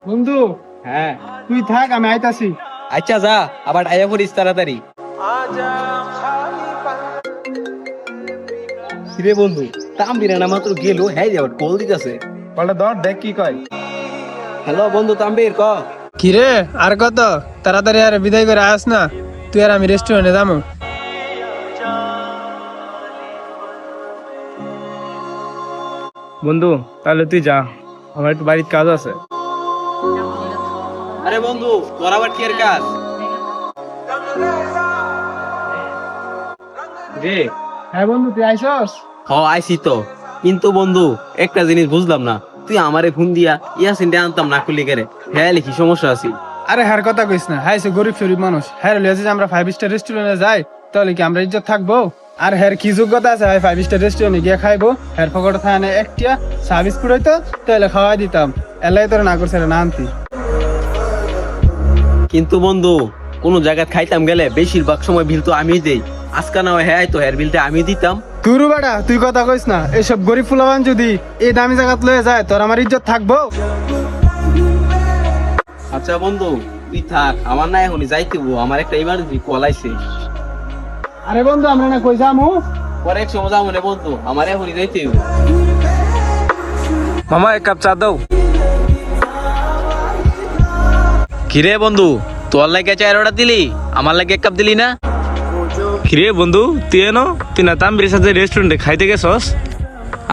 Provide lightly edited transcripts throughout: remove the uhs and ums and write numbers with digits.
বন্ধু, হ্যাঁ তুই থাক, আমি আইতাছি। আচ্ছা যা, আবার আয়া পড়িস তাড়াতাড়ি। রে বন্ধু, তাম্বির না মাত্র গেল, হ্যাঁ আবার কল দিতেছে। বলটা ধর, দেখ কি কয়। হ্যালো বন্ধু তাম্বির, ক। কিরে আর কত তাড়াতাড়ি আর বিদায় করে আস না, তুই আর আমি রেস্টুরেন্টে যাবো। বন্ধু, তাহলে তুই যা, আমার একটু বাড়ির কাজ আছে। আরে বন্ধু, তোর আবার কি এর কাজ? রে, হ্যাঁ বন্ধু, তুই আইসস? আইসি তো। কিন্তু বন্ধু, একটা জিনিস বুঝলাম না, তুই আমারে ফোন দিয়া ইয়াসিনটা আনতাম না খুলি করে, হ্যাঁ লিখি সমস্যা আছে। আরে হ্যার কথা কইস না, হ্যাঁ সে গরিব শরীফ মানুষ, হ্যাঁ লিয়ে যদি আমরা 5 স্টার রেস্টুরেন্টে যাই তাহলে কি আমরা ইজ্জত থাকবো? আর হ্যার কি যোগ্যতা আছে ভাই 5 স্টার রেস্টুরেন্টে গিয়ে খাইবো? হ্যার ফকট থানে একটা সার্ভিস করে হইতো তাহলে খাওয়াই দিতাম, এলাই তোর না করছে না আনতি। কিন্তু বন্ধু, কোন জায়গায় খাইতাম গেলে বেশিরভাগ সময় বিল তো আমি দেই। আজকে না হয় হ্যাঁ তো হের বিলটা আমি দিতাম। তুরু বাড়া, তুই কথা কইস না, এইসব গরিব ফুলাবান যদি এই দামি জায়গাত লয়ে যায় তোর আমার ইজ্জত থাকবো? আচ্ছা বন্ধু, তুই থাক, আমার না এখনই যাইতে হবো, আমার একটা ইমার্জেন্সি কল আইছে। আরে বন্ধু, আমরা না কই যামু? পরে এক সময় যাবো রে বন্ধু, আমার এখনই যাইতে হবো। মামা এক কাপ চা দাও। কিরে বন্ধু, তোর লাগে চায়ের অর্ডার দিলি, আমার লাগে এক কাপ দিলি না? কিরে বন্ধু, তুই এনো, তুই না তাম্বির সাথে রেস্টুরেন্টে খাইতে গেছস?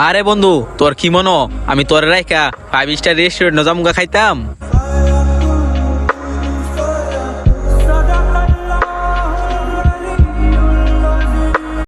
আরে বন্ধু, তোর কি মনো আমি তোর রাইখা 5 স্টার রেস্টুরেন্ট যামুগা খাইতাম?